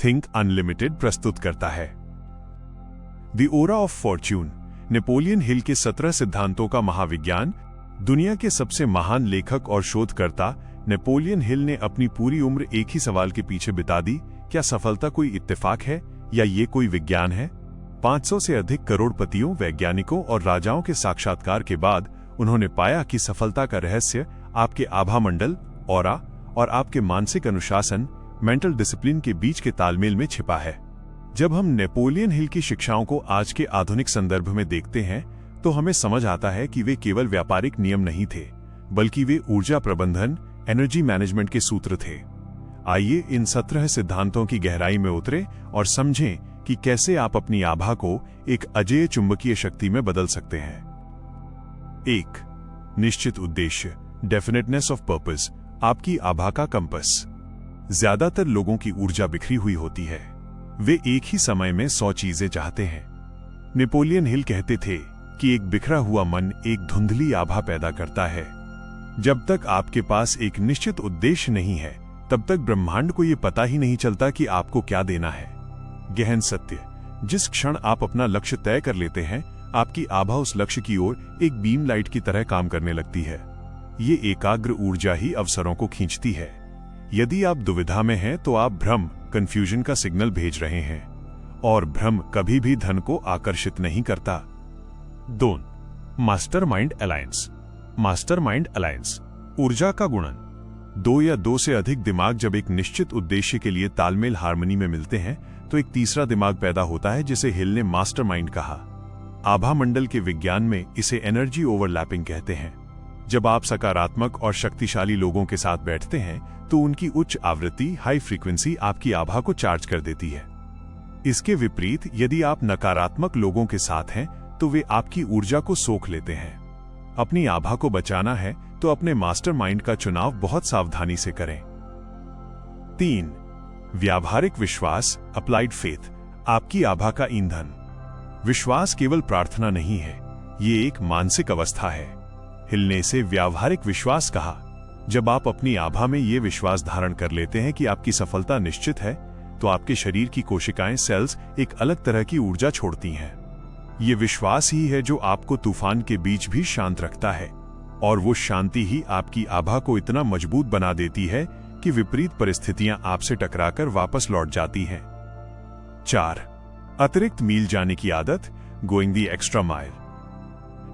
Think unlimited प्रस्तुत करता है। The aura of Fortune, Napoleon Hill के 17 सिद्धांतों का महाविज्ञान। दुनिया के सबसे महान लेखक और शोधकर्ता नेपोलियन हिल ने अपनी पूरी उम्र एक ही सवाल के पीछे बिता दी, क्या सफलता कोई इत्तेफाक है या ये कोई विज्ञान है? 500 से अधिक करोड़पतियों, वैज्ञानिकों और राजाओं के साक्षात्कार के बाद उन्होंने पाया कि सफलता का रहस्य आपके आभामंडल, ऑरा और आपके मानसिक अनुशासन, मेंटल डिसिप्लिन के बीच के तालमेल में छिपा है। जब हम नेपोलियन हिल की शिक्षाओं को आज के आधुनिक संदर्भ में देखते हैं तो हमें समझ आता है कि वे केवल व्यापारिक नियम नहीं थे, बल्कि वे ऊर्जा प्रबंधन, एनर्जी मैनेजमेंट के सूत्र थे। आइए इन 17 सिद्धांतों की गहराई में उतरें और समझें कि कैसे आप अपनी आभा को एक अजेय चुंबकीय शक्ति में बदल सकते हैं। 1. निश्चित उद्देश्य, डेफिनेटनेस ऑफ पर्पस, आपकी आभा का कंपस। ज्यादातर लोगों की ऊर्जा बिखरी हुई होती है। वे एक ही समय में 100 चीजें चाहते हैं। नेपोलियन हिल कहते थे कि एक बिखरा हुआ मन एक धुंधली आभा पैदा करता है। जब तक आपके पास एक निश्चित उद्देश्य नहीं है, तब तक ब्रह्मांड को यह पता ही नहीं चलता कि आपको क्या देना है। गहन सत्य, जिस क्षण आप अपना लक्ष्य तय कर लेते हैं, आपकी आभा उस लक्ष्य की ओर एक बीम लाइट की तरह काम करने लगती है। ये एकाग्र ऊर्जा ही अवसरों को खींचती है। यदि आप दुविधा में हैं तो आप भ्रम, कंफ्यूजन का सिग्नल भेज रहे हैं, और भ्रम कभी भी धन को आकर्षित नहीं करता। 2. मास्टरमाइंड अलायंस, मास्टरमाइंड अलायंस, ऊर्जा का गुणन। 2 या 2 से अधिक दिमाग जब एक निश्चित उद्देश्य के लिए तालमेल हार्मनी में मिलते हैं तो एक तीसरा दिमाग पैदा होता है, जिसे हिल ने मास्टरमाइंड कहा। आभा मंडल के विज्ञान में इसे एनर्जी ओवरलैपिंग कहते हैं। जब आप सकारात्मक और शक्तिशाली लोगों के साथ बैठते हैं तो उनकी उच्च आवृत्ति, हाई फ्रीक्वेंसी, आपकी आभा को चार्ज कर देती है। इसके विपरीत यदि आप नकारात्मक लोगों के साथ हैं तो वे आपकी ऊर्जा को सोख लेते हैं। अपनी आभा को बचाना है तो अपने मास्टरमाइंड का चुनाव बहुत सावधानी से करें। 3. व्यावहारिक विश्वास, अप्लाइड फेथ, आपकी आभा का ईंधन। विश्वास केवल प्रार्थना नहीं है, ये एक मानसिक अवस्था है। हिल ने इसे व्यावहारिक विश्वास कहा। जब आप अपनी आभा में ये विश्वास धारण कर लेते हैं कि आपकी सफलता निश्चित है, तो आपके शरीर की कोशिकाएं, सेल्स एक अलग तरह की ऊर्जा छोड़ती हैं। ये विश्वास ही है जो आपको तूफान के बीच भी शांत रखता है, और वो शांति ही आपकी आभा को इतना मजबूत बना देती है कि विपरीत परिस्थितियां आपसे टकराकर वापस लौट जाती हैं। 4. अतिरिक्त मील जाने की आदत, going the extra mile.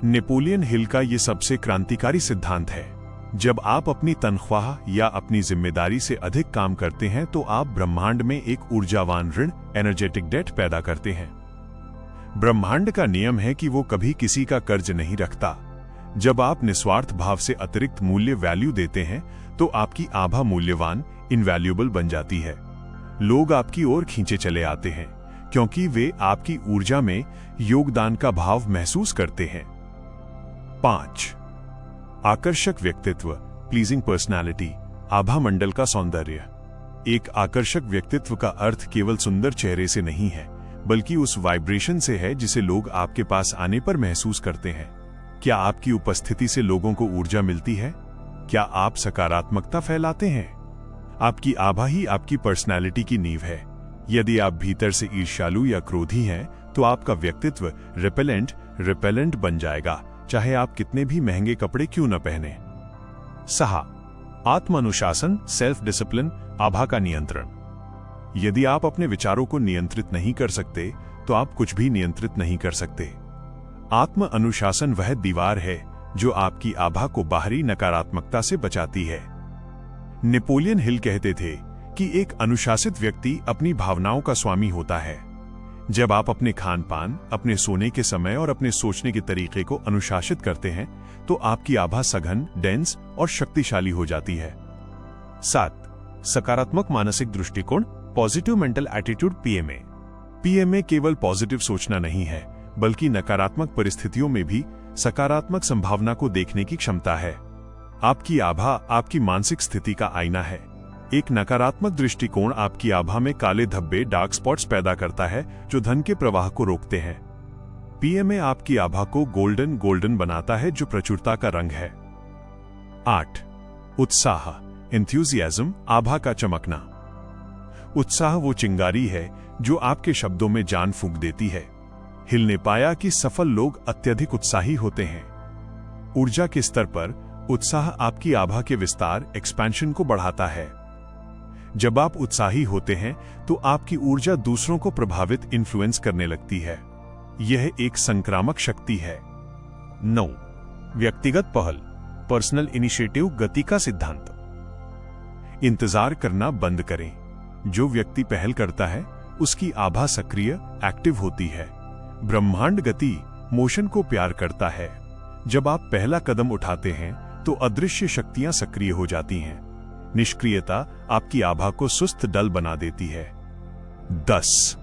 Napoleon Hill का ये सबसे क्रांतिकारी सिद्धांत है। जब आप अपनी तनख्वाह या अपनी जिम्मेदारी से अधिक काम करते हैं तो आप ब्रह्मांड में एक ऊर्जावान ऋण, एनर्जेटिक डेट पैदा करते हैं। ब्रह्मांड का नियम है कि वो कभी किसी का कर्ज नहीं रखता। जब आप निस्वार्थ भाव से अतिरिक्त मूल्य, वैल्यू देते हैं तो आपकी आभा मूल्यवान, इनवैल्यूएबल बन जाती है। लोग आपकी ओर खींचे चले आते हैं क्योंकि वे आपकी ऊर्जा में योगदान का भाव महसूस करते हैं। 5. आकर्षक व्यक्तित्व, प्लीजिंग पर्सनालिटी, आभा मंडल का सौंदर्य। एक आकर्षक व्यक्तित्व का अर्थ केवल सुंदर चेहरे से नहीं है, बल्कि उस वाइब्रेशन से है जिसे लोग आपके पास आने पर महसूस करते हैं। क्या आपकी उपस्थिति से लोगों को ऊर्जा मिलती है? क्या आप सकारात्मकता फैलाते हैं? आपकी आभा ही आपकी पर्सनालिटी की नींव है। यदि आप भीतर से ईर्ष्यालु या क्रोधी हैं, तो आपका व्यक्तित्व रिपेलेंट बन जाएगा, चाहे आप कितने भी महंगे कपड़े क्यों न पहने। 6. आत्म अनुशासन, सेल्फ डिसिप्लिन, आभा का नियंत्रण। यदि आप अपने विचारों को नियंत्रित नहीं कर सकते तो आप कुछ भी नियंत्रित नहीं कर सकते। आत्म अनुशासन वह दीवार है जो आपकी आभा को बाहरी नकारात्मकता से बचाती है। नेपोलियन हिल कहते थे कि एक अनुशासित व्यक्ति अपनी भावनाओं का स्वामी होता है। जब आप अपने खान पान, अपने सोने के समय और अपने सोचने के तरीके को अनुशासित करते हैं तो आपकी आभा सघन, डेंस और शक्तिशाली हो जाती है। 7. सकारात्मक मानसिक दृष्टिकोण, positive mental attitude, PMA. PMA केवल पॉजिटिव सोचना नहीं है, बल्कि नकारात्मक परिस्थितियों में भी सकारात्मक संभावना को देखने की क्षमता है। आपकी आभा आपकी मानसिक स्थिति का आईना है। एक नकारात्मक दृष्टिकोण आपकी आभा में काले धब्बे, डार्क स्पॉट्स पैदा करता है जो धन के प्रवाह को रोकते हैं। पीएमए आपकी आभा को गोल्डन बनाता है, जो प्रचुरता का रंग है। 8. उत्साह, एंथुसियाज्म, आभा का चमकना। उत्साह वो चिंगारी है जो आपके शब्दों में जान फूंक देती है। हिल ने पाया कि सफल लोग अत्यधिक उत्साही होते हैं। ऊर्जा के स्तर पर उत्साह आपकी आभा के विस्तार एक्सपेंशन को बढ़ाता है। जब आप उत्साही होते हैं तो आपकी ऊर्जा दूसरों को प्रभावित इन्फ्लुएंस करने लगती है। यह एक संक्रामक शक्ति है। 9. व्यक्तिगत पहल, पर्सनल इनिशिएटिव, गति का सिद्धांत। इंतजार करना बंद करें। जो व्यक्ति पहल करता है उसकी आभा सक्रिय एक्टिव होती है। ब्रह्मांड गति मोशन को प्यार करता है। जब आप पहला कदम उठाते हैं तो अदृश्य शक्तियां सक्रिय हो जाती हैं। निष्क्रियता आपकी आभा को सुस्त डल बना देती है। 10.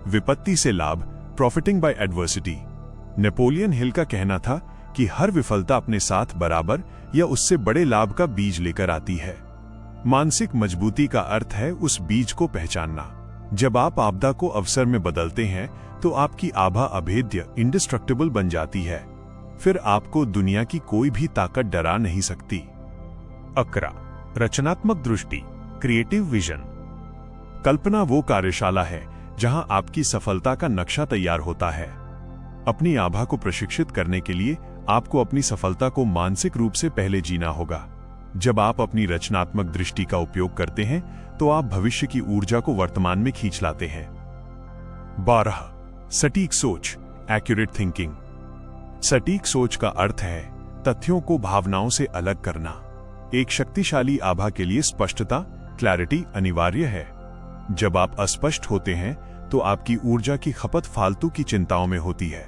विपत्ति से लाभ, profiting by adversity. Napoleon Hill का कहना था कि हर विफलता अपने साथ बराबर या उससे बड़े लाभ का बीज लेकर आती है। मानसिक मजबूती का अर्थ है उस बीज को पहचानना। जब आप आपदा को अवसर में बदलते हैं तो आपकी आभा अभेद्य इंडिस्ट्रक्टिबल बन जाती है। फिर आपको दुनिया की कोई भी ताकत डरा नहीं सकती। 11. रचनात्मक दृष्टि, क्रिएटिव विजन। कल्पना वो कार्यशाला है जहां आपकी सफलता का नक्शा तैयार होता है। अपनी आभा को प्रशिक्षित करने के लिए आपको अपनी सफलता को मानसिक रूप से पहले जीना होगा। जब आप अपनी रचनात्मक दृष्टि का उपयोग करते हैं तो आप भविष्य की ऊर्जा को वर्तमान में खींच लाते हैं। 12. सटीक सोच, एक्यूरेट थिंकिंग। सटीक सोच का अर्थ है तथ्यों को भावनाओं से अलग करना। एक शक्तिशाली आभा के लिए स्पष्टता, क्लैरिटी अनिवार्य है। जब आप अस्पष्ट होते हैं तो आपकी ऊर्जा की खपत फालतू की चिंताओं में होती है।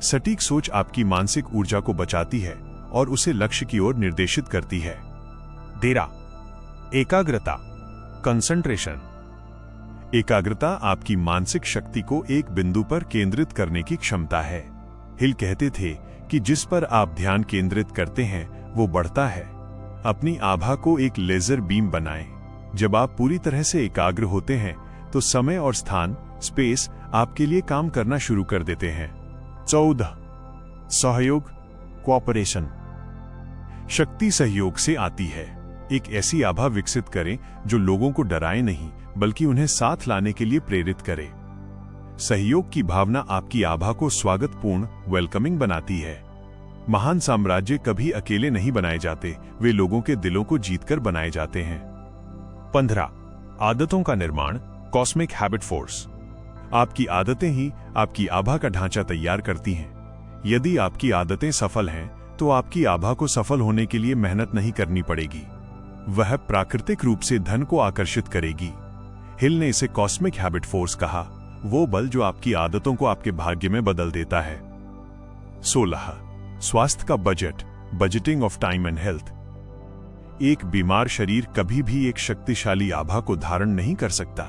सटीक सोच आपकी मानसिक ऊर्जा को बचाती है और उसे लक्ष्य की ओर निर्देशित करती है। 13. एकाग्रता, कंसंट्रेशन। एकाग्रता आपकी मानसिक शक्ति को एक बिंदु पर केंद्रित करने की क्षमता है। हिल कहते थे कि जिस पर आप ध्यान केंद्रित करते हैं वो बढ़ता है। अपनी आभा को एक लेजर बीम बनाएं। जब आप पूरी तरह से एकाग्र होते हैं तो समय और स्थान, स्पेस आपके लिए काम करना शुरू कर देते हैं। 14. सहयोग, कोऑपरेशन। शक्ति सहयोग से आती है। एक ऐसी आभा विकसित करें जो लोगों को डराए नहीं बल्कि उन्हें साथ लाने के लिए प्रेरित करे। सहयोग की भावना आपकी आभा को स्वागतपूर्ण, वेलकमिंग बनाती है। महान साम्राज्य कभी अकेले नहीं बनाए जाते, वे लोगों के दिलों को जीतकर बनाए जाते हैं। 15. आदतों का निर्माण, कॉस्मिक हैबिट फोर्स। आपकी आदतें ही आपकी आभा का ढांचा तैयार करती हैं। यदि आपकी आदतें सफल हैं तो आपकी आभा को सफल होने के लिए मेहनत नहीं करनी पड़ेगी। वह प्राकृतिक रूप से धन को आकर्षित करेगी। हिल ने इसे कॉस्मिक हैबिट फोर्स कहा, वो बल जो आपकी आदतों को आपके भाग्य में बदल देता है। 16. स्वास्थ्य का budget, budgeting of time and health. एक बीमार शरीर कभी भी एक शक्तिशाली आभा को धारण नहीं कर सकता।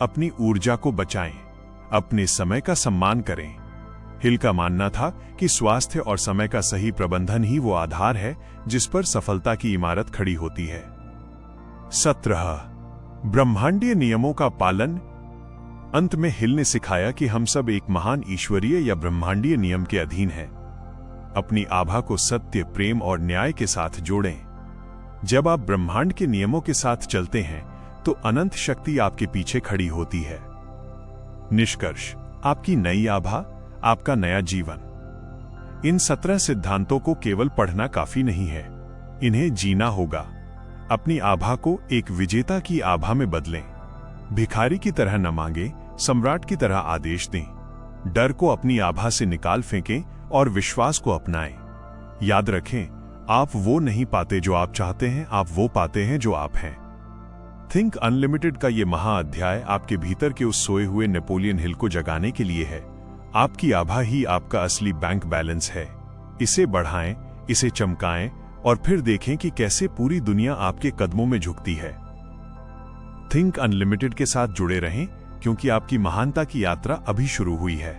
अपनी ऊर्जा को बचाएं, अपने समय का सम्मान करें। हिल का मानना था कि स्वास्थ्य और समय का सही प्रबंधन ही वो आधार है जिस पर सफलता की इमारत खड़ी होती है। 17. ब्रह्मांडीय नियमों का पालन। अंत में हिल ने सिखाया कि हम सब एक महान ईश्वरीय या ब्रह्मांडीय नियम के अधीन हैं। अपनी आभा को सत्य, प्रेम और न्याय के साथ जोड़ें। जब आप ब्रह्मांड के नियमों के साथ चलते हैं तो अनंत शक्ति आपके पीछे खड़ी होती है। निष्कर्ष, आपकी नई आभा, आपका नया जीवन। इन 17 सिद्धांतों को केवल पढ़ना काफी नहीं है, इन्हें जीना होगा। अपनी आभा को एक विजेता की आभा में बदलें। भिखारी की तरह न मांगे, सम्राट की तरह आदेश दें। डर को अपनी आभा से निकाल फेंकें और विश्वास को अपनाएं। याद रखें, आप वो नहीं पाते जो आप चाहते हैं, आप वो पाते हैं जो आप हैं। थिंक अनलिमिटेड का ये महाअध्याय आपके भीतर के उस सोए हुए नेपोलियन हिल को जगाने के लिए है। आपकी आभा ही आपका असली बैंक बैलेंस है। इसे बढ़ाएं, इसे चमकाएं और फिर देखें कि कैसे पूरी दुनिया आपके कदमों में झुकती है। थिंक अनलिमिटेड के साथ जुड़े रहें क्योंकि आपकी महानता की यात्रा अभी शुरू हुई है।